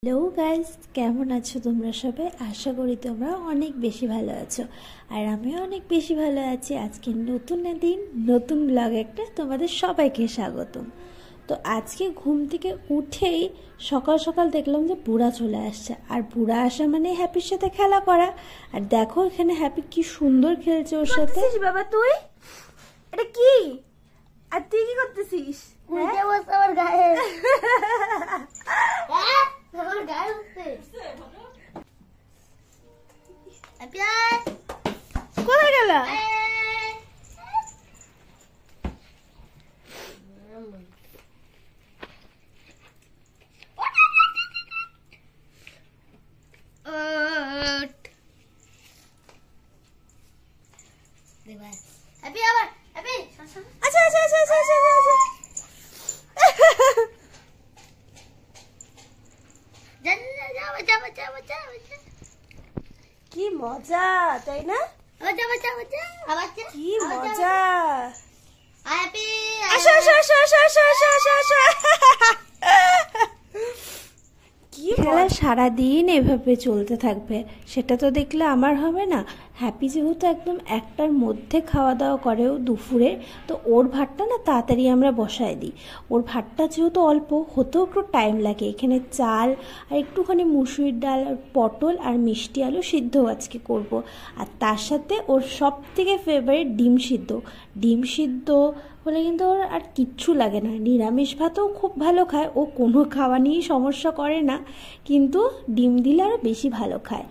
Hello guys, কেমন আছো তোমরা সবাই? আশা করি তোমরা অনেক বেশি ভালো আছো, আর আমিও অনেক বেশি ভালো আছি। আজকে নতুন দিন, নতুন ব্লগ একটা তোমাদের সবাইকে স্বাগতম। তো আজকে ঘুম থেকে উঠেই সকাল সকাল দেখলাম যে বুড়া চলে আসছে, আর বুড়া আসা মানে হ্যাপির সাথে খেলা করা। আর দেখো এখানে হ্যাপি কি সুন্দর খেলছে ওর সাথে। বাবা তুই এটা কি? আর তুই কি করতেছিস? আমার গায়ে আমার গায়ে উঠছে। কোথায় গেল? আচ্ছা আচ্ছা আচ্ছা আচ্ছা আচ্ছা আচ্ছা। কি মজা, তাই না? কি মজা। আসো আসো আসো আসো আসো আসো আসো আসো। কি খেলা সারাদিন এভাবে চলতে থাকবে, সেটা তো দেখলে আমার হবে না। হ্যাপি যেহেতু একদম একটার মধ্যে খাওয়া দাওয়া করেও দুপুরে, তো ওর ভাতটা না তাড়াতাড়ি আমরা বসায় দিই। ওর ভাতটা যেহেতু অল্প, হতেও একটু টাইম লাগে। এখানে চাল আর একটুখানি মুসুরির ডাল আর পটল আর মিষ্টি আলু সিদ্ধ আজকে করব। আর তার সাথে ওর সব থেকে ফেভারিট ডিম সিদ্ধ। ডিম সিদ্ধ হলে কিন্তু ওর আর কিচ্ছু লাগে না। নিরামিষ ভাতও খুব ভালো খায় ও, কোনো খাওয়া নিয়েই সমস্যা করে না, কিন্তু ডিম দিলে আরও বেশি ভালো খায়।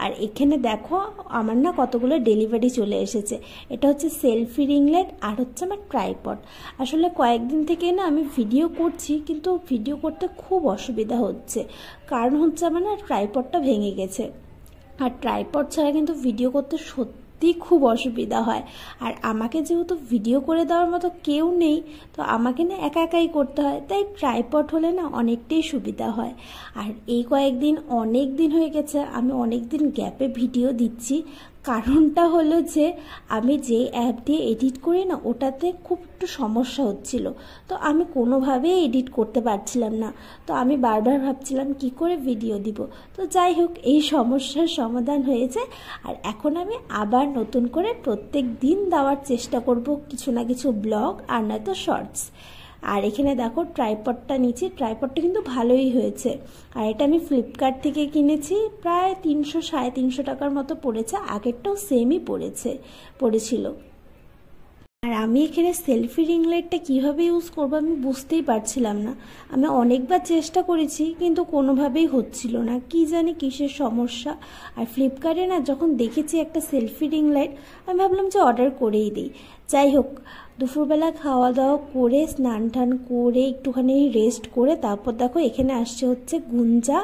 আর এখানে দেখো আমার না কতগুলো ডেলিভারি চলে এসেছে। এটা হচ্ছে সেলফি রিং লাইট আর হচ্ছে আমার ট্রাইপড। আসলে কয়েকদিন থেকে না আমি ভিডিও করছি, কিন্তু ভিডিও করতে খুব অসুবিধা হচ্ছে। কারণ হচ্ছে আমার না ট্রাইপডটা ভেঙে গেছে, আর ট্রাইপড ছাড়া কিন্তু ভিডিও করতে সত্যি খুব অসুবিধা হয়। আর আমাকে যেহেতু ভিডিও করে দেওয়ার মতো কেউ নেই, তো আমাকে না একা একাই করতে হয়, তাই ট্রাইপড হলে না অনেকটাই সুবিধা হয়। আর এই কয়েকদিন অনেক দিন হয়ে গেছে আমি অনেক দিন গ্যাপে ভিডিও দিচ্ছি। কারণটা হলো যে আমি যে অ্যাপ দিয়ে এডিট করি না, ওটাতে খুব একটু সমস্যা হচ্ছিল, তো আমি কোনোভাবেই এডিট করতে পারছিলাম না। তো আমি বারবার ভাবছিলাম কি করে ভিডিও দিব। তো যাই হোক, এই সমস্যার সমাধান হয়েছে, আর এখন আমি আবার নতুন করে প্রত্যেক দিন দেওয়ার চেষ্টা করব কিছু না কিছু ব্লগ আর নয়তো শর্টস। আর এখানে দেখো ট্রাইপডটা নিচে, ট্রাইপডটা কিন্তু ভালোই হয়েছে। আর এটা আমি ফ্লিপকার্ট থেকে কিনেছি, প্রায় 300-350 টাকার মতো পড়েছে। আগেরটাও সেমই পড়েছিল। আর আমি এখানে সেলফি রিং লাইটটা কীভাবে ইউজ করবো আমি বুঝতেই পারছিলাম না। আমি অনেকবার চেষ্টা করেছি, কিন্তু কোনোভাবেই হচ্ছিল না, কি জানি কিসের সমস্যা। আর ফ্লিপকার্টে না যখন দেখেছি একটা সেলফি রিং লাইট, আমি ভাবলাম যে অর্ডার করেই দিই। যাই হোক, দুপুরবেলা খাওয়া দাওয়া করে স্নান টান করে একটুখানি রেস্ট করে তারপর দেখো এখানে আসছে হচ্ছে গুঞ্জা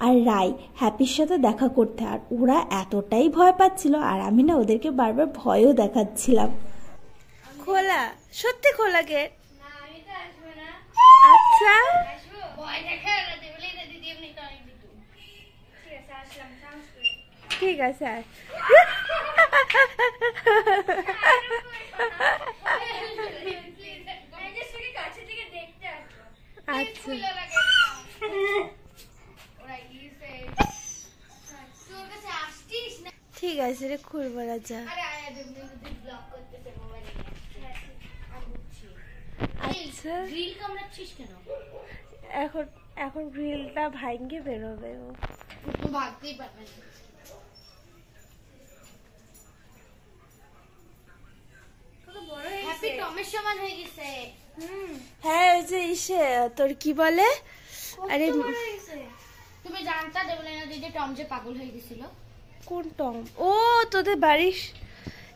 আর রাই হ্যাপির সাথে দেখা করতে। আর ওরা এতটাই ভয় পাচ্ছিল, আর আমি না ওদেরকে বারবার ভয়ও দেখাচ্ছিলাম। খোলা, সত্যি খোলা গেট? আচ্ছা ঠিক আছে। আচ্ছা ঠিক আছে রে, খুলবো না, যা। আচ্ছা এখন এখন গ্রিলটা ভাঙ্গে বেরোবে ও। ভাগতেই পারবে না। হ্যাপি টমের সমান হয়ে গেছে। হ্যাঁ ওই যে ইসে তোর কি বলে, আরে তুমি জানতা দেবলেনা দিদি টম যে পাগল হয়ে গেছিল? কোন টম? ও তোদের বাড়ির,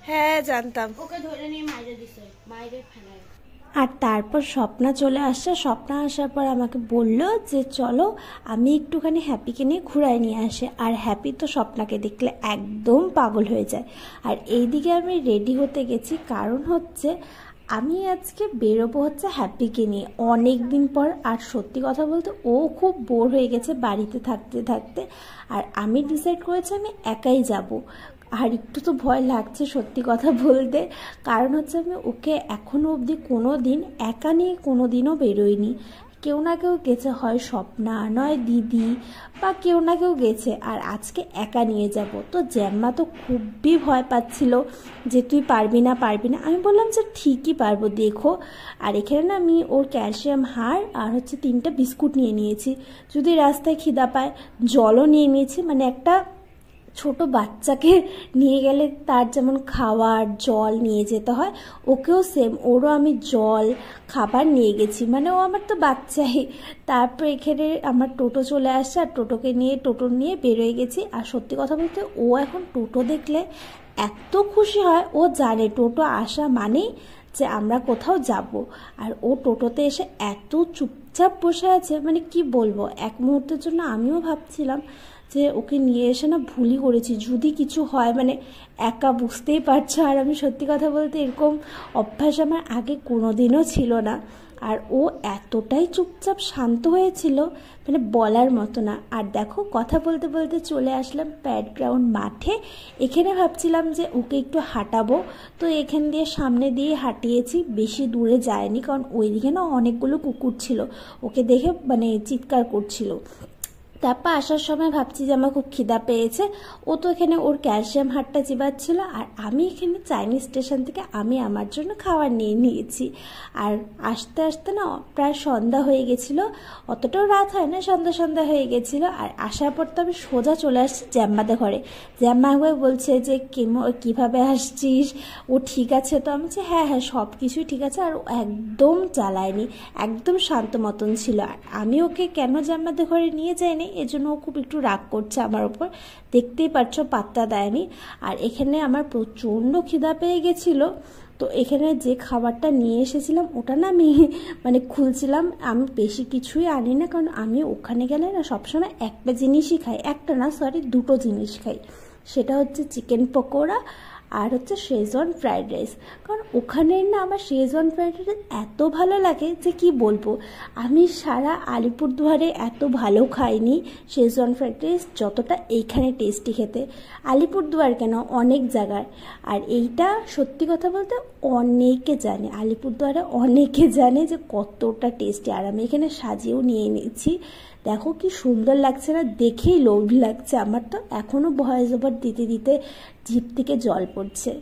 হ্যাঁ জানতাম। ওকে ধরে নিয়ে মাইরে দিছে, মাইরে ফেলায়। আর তারপর স্বপ্না চলে আসছে। স্বপ্না আসার পর আমাকে বলল যে চলো আমি একটুখানি হ্যাপিকে নিয়ে ঘুরাই নিয়ে আসে। আর হ্যাপি তো স্বপ্নাকে দেখলে একদম পাগল হয়ে যায়। আর এইদিকে আমি রেডি হতে গেছি, কারণ হচ্ছে আমি আজকে বেরোবো হচ্ছে হ্যাপিকে নিয়ে অনেক দিন পর। আর সত্যি কথা বলতে ও খুব বোর হয়ে গেছে বাড়িতে থাকতে থাকতে। আর আমি ডিসাইড করেছি আমি একাই যাব। আর একটু তো ভয় লাগছে সত্যি কথা বলতে, কারণ হচ্ছে আমি ওকে এখনো অবধি কোনো দিন একা নিয়ে কোনো দিনও বেরোইনি। কেউ না কেউ গেছে, হয় স্বপ্না নয় দিদি বা কেউ না কেউ গেছে, আর আজকে একা নিয়ে যাব। তো জ্যাম্মা তো খুবই ভয় পাচ্ছিল যে তুই পারবি না পারবি না। আমি বললাম যে ঠিকই পারবো, দেখো। আর এখানে না আমি ওর ক্যালসিয়াম হাড় আর হচ্ছে 3টা বিস্কুট নিয়ে নিয়েছি, যদি রাস্তায় খিদা পায়। জলও নিয়ে নিয়েছি, মানে একটা ছোট বাচ্চাকে নিয়ে গেলে তার যেমন খাবার জল নিয়ে যেতে হয়, ওকেও সেম, ওরও আমি জল খাবার নিয়ে গেছি, মানে ও আমার তো বাচ্চাই। তারপর এখানে আমার টোটো চলে আসছে, আর টোটো নিয়ে বেরোয় গেছি। আর সত্যি কথা বলতে ও এখন টোটো দেখলে এত খুশি হয়, ও জানে টোটো আসা মানেই যে আমরা কোথাও যাব। আর ও টোটোতে এসে এত চুপচাপ বসে আছে, মানে কি বলবো। এক মুহূর্তের জন্য আমিও ভাবছিলাম যে ওকে নিয়ে এসে না ভুলই করেছি, যদি কিছু হয়, মানে একা বুঝতেই পারছো। আর আমি সত্যি কথা বলতে এরকম অভ্যাস আমার আগে কোনোদিনও ছিল না। আর ও এতটাই চুপচাপ শান্ত হয়েছিল, মানে বলার মতো না। আর দেখো কথা বলতে বলতে চলে আসলাম প্যাড গ্রাউন্ড মাঠে। এখানে ভাবছিলাম যে ওকে একটু হাঁটাবো, তো এখান দিয়ে সামনে দিয়ে হাঁটিয়েছি, বেশি দূরে যায়নি, কারণ ওইদিকে না অনেকগুলো কুকুর ছিল, ওকে দেখে মানে চিৎকার করছিল। তারপর আসার সময় ভাবছি যে আমার খুব খিদা পেয়েছে, ও তো এখানে ওর ক্যালসিয়াম হাড়টা চিবাচ্ছিল, আর আমি এখানে চাইনিজ স্টেশন থেকে আমি আমার জন্য খাবার নিয়ে নিয়েছি। আর আস্তে আস্তে না প্রায় সন্ধ্যা হয়ে গেছিলো, অতটাও রাত হয় না, সন্ধ্যা হয়ে গেছিলো। আর আসার পর তো আমি সোজা চলে আসছি জ্যাম্মাদের ঘরে। জ্যাম্মা একবার বলছে যে কীভাবে আসছিস, ও ঠিক আছে? তো আমি বলছি হ্যাঁ হ্যাঁ সব কিছুই ঠিক আছে। আর ও একদম চালায়নি, একদম শান্ত মতন ছিল। আর আমি ওকে কেন জ্যাম্মাদের ঘরে নিয়ে যাইনি এজন্য ও খুব একটু রাগ করছে আমার ওপর, দেখতেই পাচ্ছ পাত্তা দেয়নি। আর এখানে আমার প্রচণ্ড খিদা পেয়ে গেছিলো, তো এখানে যে খাবারটা নিয়ে এসেছিলাম ওটা না আমি মানে খুলছিলাম। আমি বেশি কিছুই আনি না, কারণ আমি ওখানে গেলে না সবসময় একটা জিনিসই খাই, একটা না সরি 2টো জিনিস খাই। সেটা হচ্ছে চিকেন পকোড়া আর হচ্ছে শেজওয়ান ফ্রাইড রাইস। কারণ ওখানের না আমার শেজওয়ান ফ্রাইড রাইস এত ভালো লাগে যে কি বলবো। আমি সারা আলিপুরদুয়ারে এত ভালো খাইনি শেজওয়ান ফ্রাইড রাইস যতটা এইখানে টেস্টি খেতে। আলিপুরদুয়ার কেন, অনেক জায়গায়। আর এইটা সত্যি কথা বলতে অনেকে জানে, আলিপুরদুয়ারে অনেকে জানে যে কতটা টেস্টি। আর আমি এখানে সাজিয়েও নিয়ে নিয়েছি, দেখো কি সুন্দর লাগছে না, দেখেই লোভ লাগছে আমার। তো এখনো ভয়েস ওভার দিতে দিতে জিভ থেকে জল পড়ছে।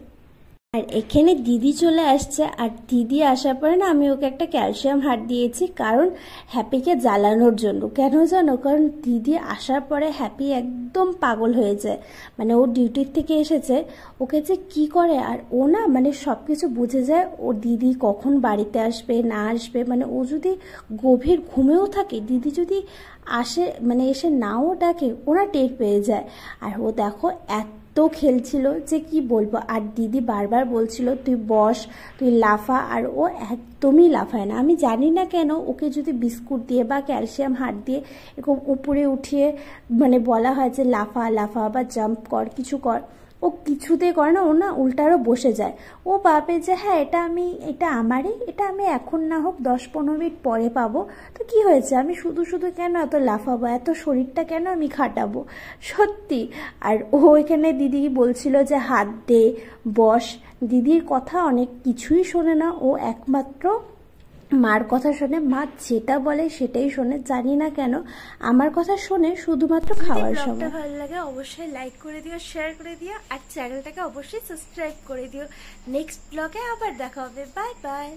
আর এখানে দিদি চলে আসছে, আর দিদি আসার পরে না আমি ওকে একটা ক্যালসিয়াম হাড় দিয়েছি, কারণ হ্যাপিকে জ্বালানোর জন্য। কেন জানো? কারণ দিদি আসার পরে হ্যাপি একদম পাগল হয়ে যায়, মানে ও ডিউটির থেকে এসেছে, ওকে যে কি করে। আর ও না মানে সব কিছু বুঝে যায়, ও দিদি কখন বাড়িতে আসবে না আসবে, মানে ও যদি গভীর ঘুমেও থাকে, দিদি যদি আসে মানে এসে নাও ডাকে, ওরা টের পেয়ে যায়। আর ও দেখো তো খেলছিল যে কি বলবো। আর দিদি বারবার বলছিল তুই বস, তুই লাফা, আর ও একদমই লাফায় না। আমি জানি না কেন, ওকে যদি বিস্কুট দিয়ে বা ক্যালসিয়াম হাড় দিয়ে এরকম উপরে উঠিয়ে মানে বলা হয় যে লাফা লাফা বা জাম্প কর, কিছু কর, ও কিছুতেই করে না। ও না উল্টারও বসে যায়, ও ভাবে যে হ্যাঁ এটা আমারই, এটা আমি এখন না হোক 10-15 মিনিট পরে পাবো, তো কি হয়েছে, আমি শুধু শুধু কেন এত লাফাবো, এত শরীরটা কেন আমি খাটাবো, সত্যি। আর ও এখানে দিদি বলছিল যে হাত দে, বস। দিদির কথা অনেক কিছুই শোনে না, ও একমাত্র মার কথা শোনে, মা যেটা বলে সেটাই শোনে, জানি না কেন আমার কথা শোনে শুধুমাত্র খাওয়ার সময়। ভালো লাগে অবশ্যই লাইক করে দিও, শেয়ার করে দিও, আর চ্যানেলটাকে অবশ্যই সাবস্ক্রাইব করে দিও। নেক্সট ব্লগে আবার দেখা হবে, বাই বাই।